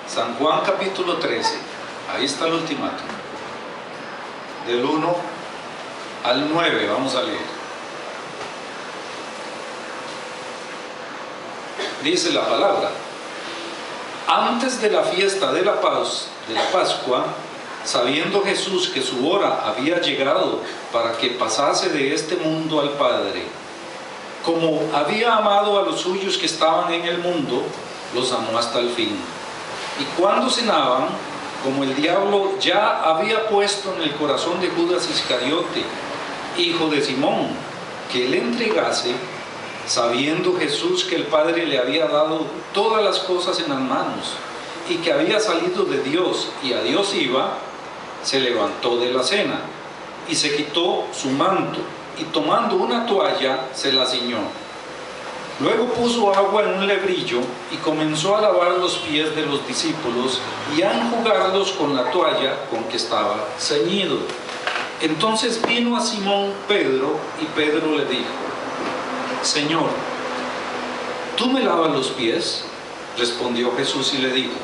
San Juan capítulo 13, ahí está el ultimátum. Del 1 al 9 vamos a leer. Dice la palabra: antes de la fiesta de la Pascua, sabiendo Jesús que su hora había llegado para que pasase de este mundo al Padre, como había amado a los suyos que estaban en el mundo, los amó hasta el fin. Y cuando cenaban, como el diablo ya había puesto en el corazón de Judas Iscariote, hijo de Simón, que le entregase, sabiendo Jesús que el Padre le había dado todas las cosas en las manos, y que había salido de Dios y a Dios iba, se levantó de la cena, y se quitó su manto, y tomando una toalla, se la ciñó. Luego puso agua en un lebrillo, y comenzó a lavar los pies de los discípulos, y a enjugarlos con la toalla con que estaba ceñido. Entonces vino a Simón Pedro, y Pedro le dijo: Señor, ¿tú me lavas los pies? Respondió Jesús y le dijo: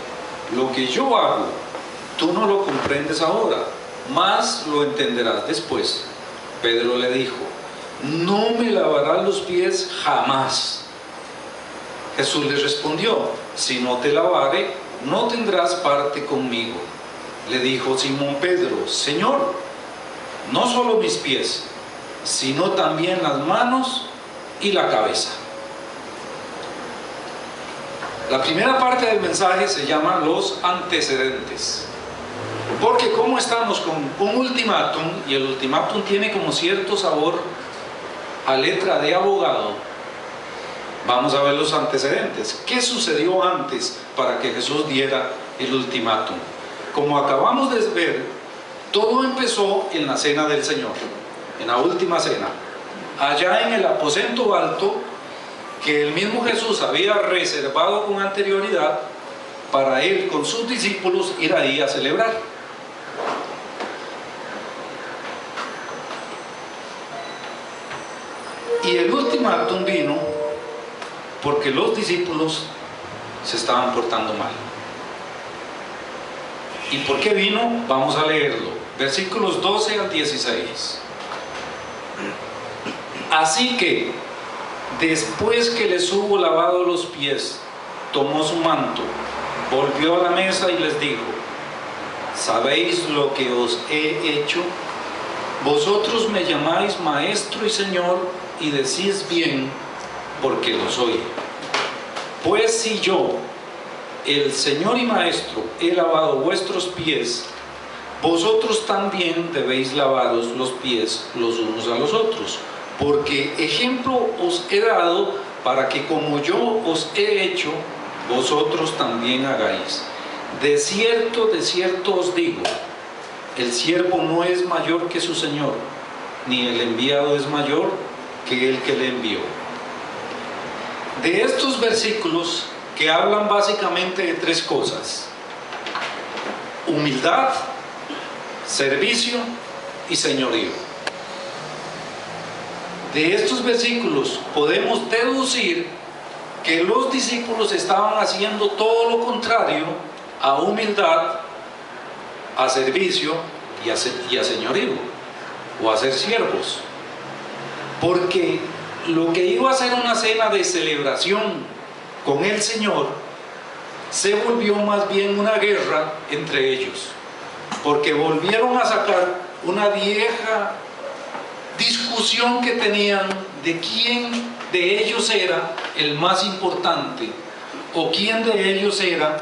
lo que yo hago, tú no lo comprendes ahora, mas lo entenderás después. Pedro le dijo: no me lavarás los pies jamás. Jesús le respondió: si no te lavare, no tendrás parte conmigo. Le dijo Simón Pedro: Señor, no solo mis pies, sino también las manos y la cabeza. La primera parte del mensaje se llama los antecedentes, porque como estamos con un ultimátum, y el ultimátum tiene como cierto sabor a letra de abogado, vamos a ver los antecedentes. ¿Qué sucedió antes para que Jesús diera el ultimátum? Como acabamos de ver, todo empezó en la cena del Señor, en la última cena, allá en el aposento alto, que el mismo Jesús había reservado con anterioridad para él con sus discípulos ir ahí a celebrar. Y el ultimátum vino porque los discípulos se estaban portando mal. ¿Y por qué vino? Vamos a leerlo. Versículos 12 al 16. Así que, después que les hubo lavado los pies, tomó su manto, volvió a la mesa y les dijo: ¿sabéis lo que os he hecho? Vosotros me llamáis Maestro y Señor, y decís bien, porque lo soy. Pues si yo, el Señor y Maestro, he lavado vuestros pies, vosotros también debéis lavaros los pies los unos a los otros. Porque ejemplo os he dado para que como yo os he hecho, vosotros también hagáis. De cierto os digo, el siervo no es mayor que su Señor, ni el enviado es mayor que el que le envió. De estos versículos, que hablan básicamente de tres cosas: humildad, servicio y señorío. De estos versículos podemos deducir que los discípulos estaban haciendo todo lo contrario a humildad, a servicio y a señorío, o a ser siervos. Porque lo que iba a ser una cena de celebración con el Señor se volvió más bien una guerra entre ellos, porque volvieron a sacar una vieja discusión que tenían de quién de ellos era el más importante, o quién de ellos era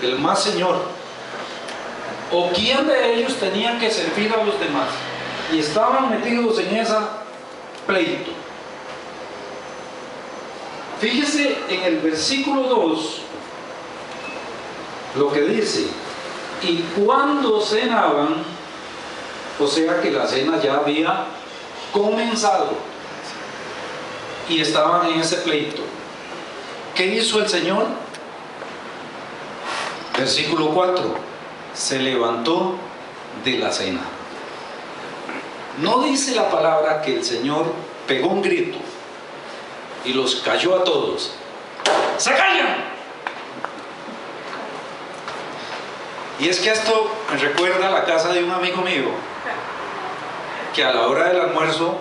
el más señor, o quién de ellos tenía que servir a los demás, y estaban metidos en esa pleito. Fíjese en el versículo 2 lo que dice: y cuando cenaban, o sea que la cena ya había comenzado y estaban en ese pleito. ¿Qué hizo el Señor? Versículo 4: se levantó de la cena. No dice la palabra que el Señor pegó un grito y los calló a todos. ¡Se callan! Y es que esto me recuerda a la casa de un amigo mío, que a la hora del almuerzo,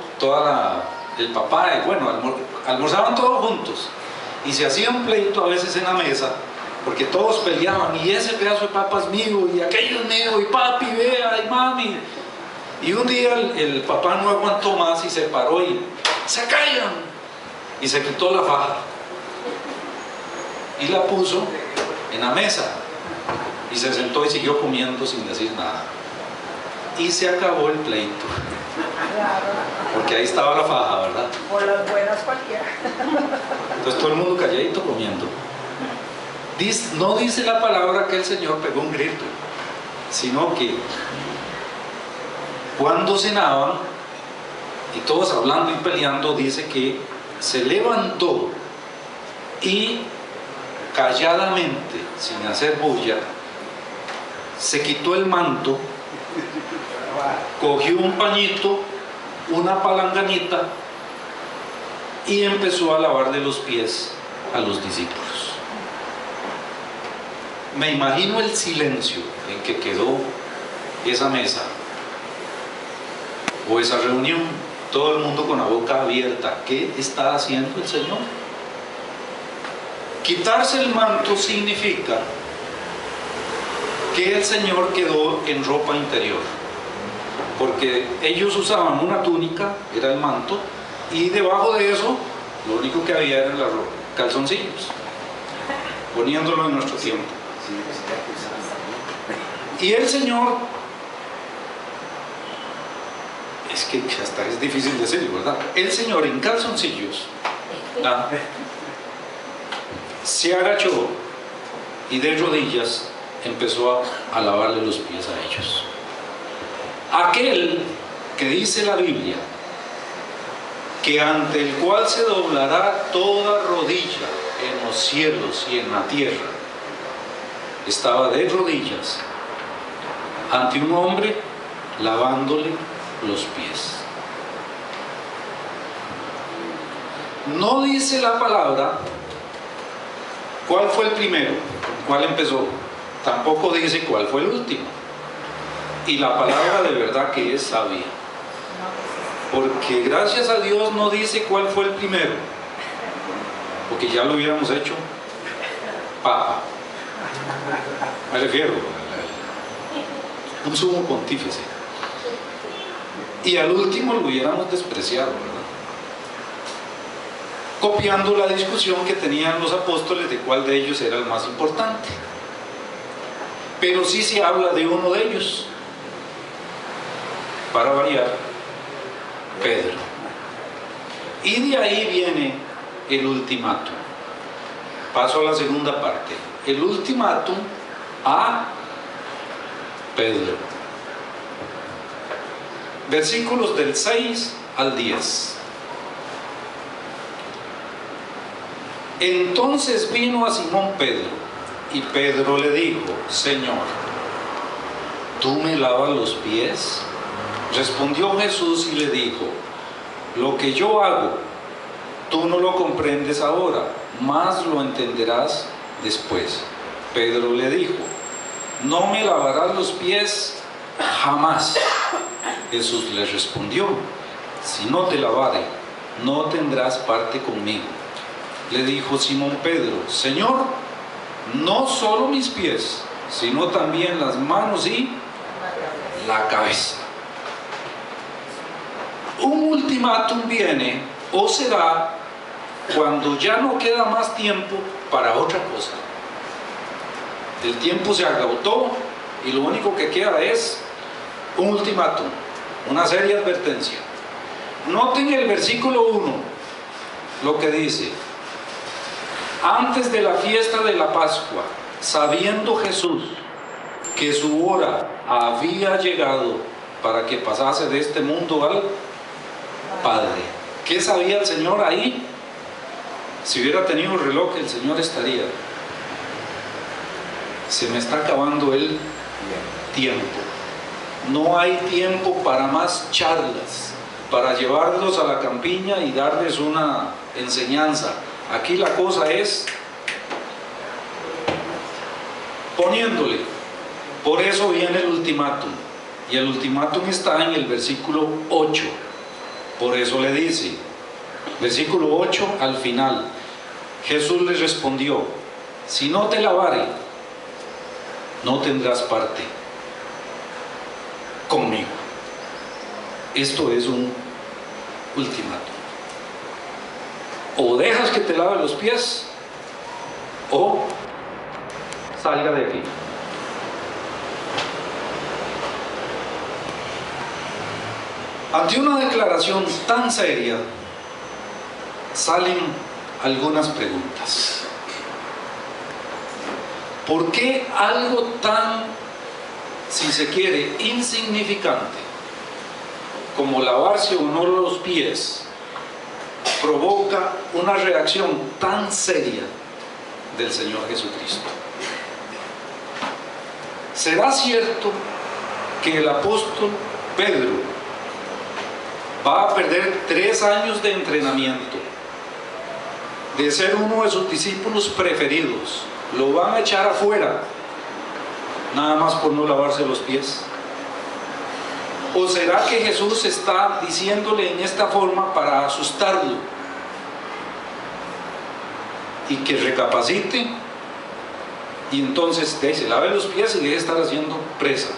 el papá, almorzaban todos juntos, y se hacía un pleito a veces en la mesa, porque todos peleaban, y ese pedazo de papa es mío, y aquello es mío, y papi, vea, y mami. Y un día el papá no aguantó más y se paró y ¡se callan! Y se quitó la faja y la puso en la mesa y se sentó y siguió comiendo sin decir nada. Y se acabó el pleito, porque ahí estaba la faja, ¿verdad? Por las buenas cualquiera. Entonces todo el mundo calladito comiendo. No dice la palabra que el Señor pegó un grito, sino que cuando cenaban y todos hablando y peleando, dice que se levantó y calladamente, sin hacer bulla, se quitó el manto, cogió un pañito, una palanganita y empezó a lavarle los pies a los discípulos. Me imagino el silencio en que quedó esa mesa o esa reunión, todo el mundo con la boca abierta. ¿Qué está haciendo el Señor? Quitarse el manto significa que el Señor quedó en ropa interior, porque ellos usaban una túnica, era el manto, y debajo de eso lo único que había eran los calzoncillos, poniéndolo en nuestro tiempo. Y el Señor, es que hasta es difícil decirlo, ¿verdad? El Señor en calzoncillos se agachó y de rodillas empezó a lavarle los pies a ellos. Aquel que dice la Biblia que ante el cual se doblará toda rodilla en los cielos y en la tierra, estaba de rodillas ante un hombre lavándole los pies. No dice la palabra cuál fue el primero, cuál empezó, tampoco dice cuál fue el último. Y la palabra de verdad que es sabia, porque gracias a Dios no dice cuál fue el primero, porque ya lo hubiéramos hecho papa, me refiero, un sumo pontífice, y al último lo hubiéramos despreciado, ¿verdad? Copiando la discusión que tenían los apóstoles de cuál de ellos era el más importante. Pero sí se habla de uno de ellos, para variar, Pedro. Y de ahí viene el ultimátum. Paso a la segunda parte. El ultimátum a Pedro. Versículos del 6 al 10. Entonces vino a Simón Pedro, y Pedro le dijo: Señor, ¿tú me lavas los pies? Respondió Jesús y le dijo: lo que yo hago, tú no lo comprendes ahora, mas lo entenderás después. Pedro le dijo: no me lavarás los pies jamás. Jesús le respondió: si no te lavare, no tendrás parte conmigo. Le dijo Simón Pedro: Señor, no solo mis pies, sino también las manos y la cabeza. Un ultimátum viene o se da cuando ya no queda más tiempo para otra cosa. El tiempo se agotó y lo único que queda es un ultimátum, una seria advertencia. Noten el versículo 1 lo que dice: antes de la fiesta de la Pascua, sabiendo Jesús que su hora había llegado para que pasase de este mundo al Padre. ¿Qué sabía el Señor ahí? Si hubiera tenido un reloj, el Señor estaría: se me está acabando el tiempo. No hay tiempo para más charlas, para llevarlos a la campiña y darles una enseñanza. Aquí la cosa es poniéndole Por eso viene el ultimátum. Y el ultimátum está en el versículo 8. Por eso le dice, versículo 8 al final, Jesús le respondió: si no te lavare, no tendrás parte conmigo. Esto es un ultimátum. O dejas que te lave los pies, o salga de aquí. Ante una declaración tan seria, salen algunas preguntas. ¿Por qué algo tan, si se quiere, insignificante como lavarse o no los pies provoca una reacción tan seria del Señor Jesucristo? ¿Será cierto que el apóstol Pedro va a perder 3 años de entrenamiento, de ser uno de sus discípulos preferidos? Lo van a echar afuera nada más por no lavarse los pies. ¿O será que Jesús está diciéndole en esta forma para asustarlo y que recapacite y entonces se lave los pies y deje de estar haciendo presa?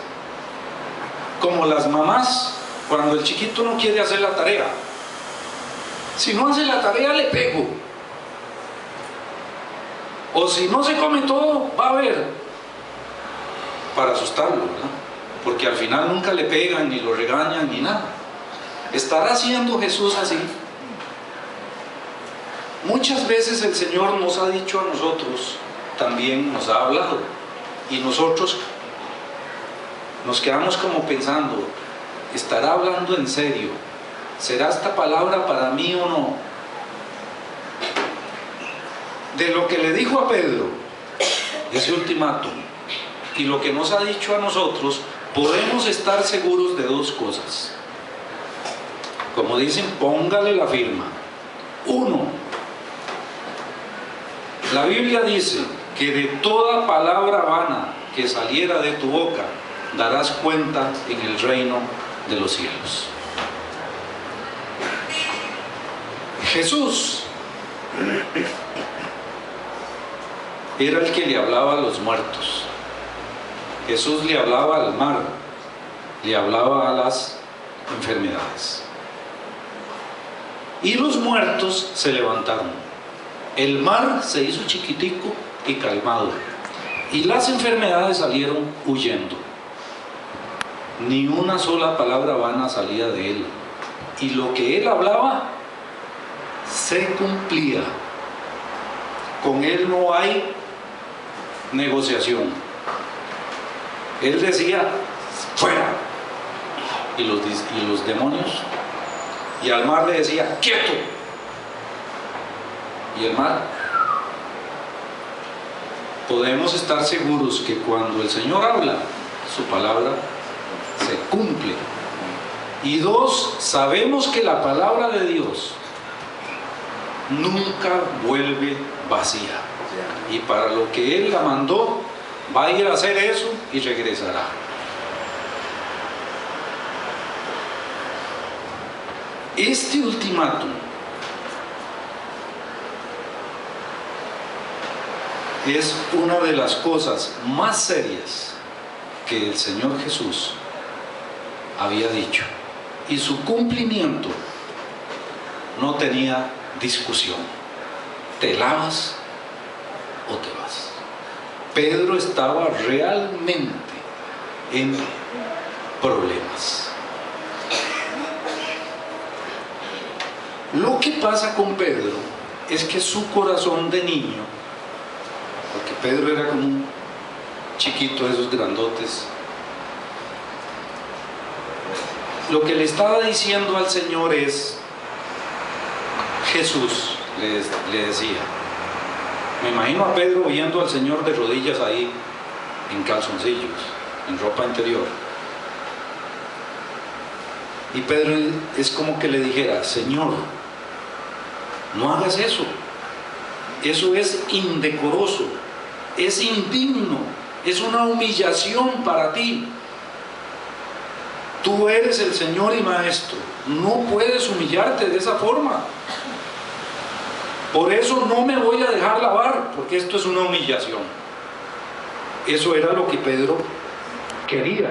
Como las mamás cuando el chiquito no quiere hacer la tarea. Si no hace la tarea, le pego. O si no se come todo, va a haber, para asustarlo, ¿verdad? Porque al final nunca le pegan, ni lo regañan, ni nada. ¿Estará haciendo Jesús así? Muchas veces el Señor nos ha dicho a nosotros, también nos ha hablado, y nosotros nos quedamos como pensando: ¿estará hablando en serio? ¿Será esta palabra para mí o no? De lo que le dijo a Pedro, ese ultimátum, y lo que nos ha dicho a nosotros, podemos estar seguros de 2 cosas. Como dicen, póngale la firma. 1, la Biblia dice que de toda palabra vana que saliera de tu boca, darás cuenta en el reino de los cielos. Jesús era el que le hablaba a los muertos. Jesús le hablaba al mar, le hablaba a las enfermedades. Y los muertos se levantaron. El mar se hizo chiquitico y calmado. Y las enfermedades salieron huyendo. Ni una sola palabra vana salía de él. Y lo que él hablaba se cumplía. Con él no hay negociación. Él decía: fuera. Y los demonios, y al mar le decía: quieto. Y el mar. Podemos estar seguros que cuando el Señor habla, su palabra se cumple. Y 2, sabemos que la palabra de Dios nunca vuelve vacía. Y para lo que Él la mandó, va a ir a hacer eso y regresará. Este ultimátum es una de las cosas más serias que el Señor Jesús había dicho. Y su cumplimiento no tenía discusión. ¿Te lavas o te vas? Pedro estaba realmente en problemas. Lo que pasa con Pedro es que su corazón de niño, porque Pedro era como un chiquito de esos grandotes, lo que le estaba diciendo al Señor es, Jesús le decía, me imagino a Pedro viendo al Señor de rodillas ahí, en calzoncillos, en ropa interior. Y Pedro es como que le dijera, Señor, no hagas eso. Eso es indecoroso, es indigno Es una humillación para ti. Tú eres el Señor y Maestro. No puedes humillarte de esa forma. Por eso no me voy a dejar lavar, porque esto es una humillación. Eso era lo que Pedro quería.